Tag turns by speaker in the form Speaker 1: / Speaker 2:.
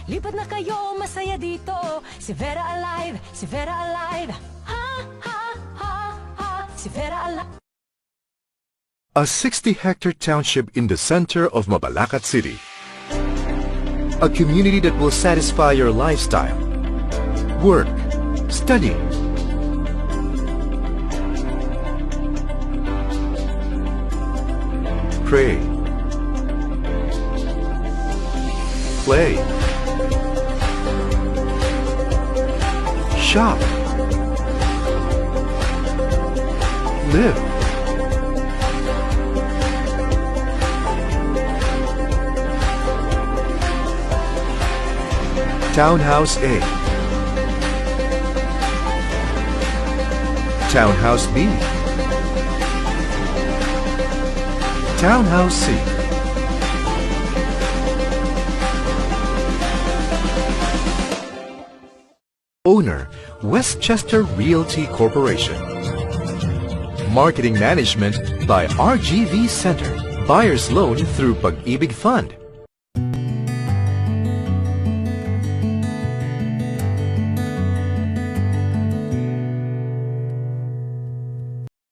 Speaker 1: Lipat na kayo, masaya dito. Xevera alive, Xevera alive. Ha, ha, ha, ha, Xevera alive.
Speaker 2: A 60-hectare township in the center of Mabalacat City. A community that will satisfy your lifestyle, work, study. Pray. Play. Shop. Live. Townhouse A. Townhouse B. Townhouse C. Owner, Westchester Realty Corporation. Marketing Management by RGV Center. Buyer's Loan through Pag-ibig Fund.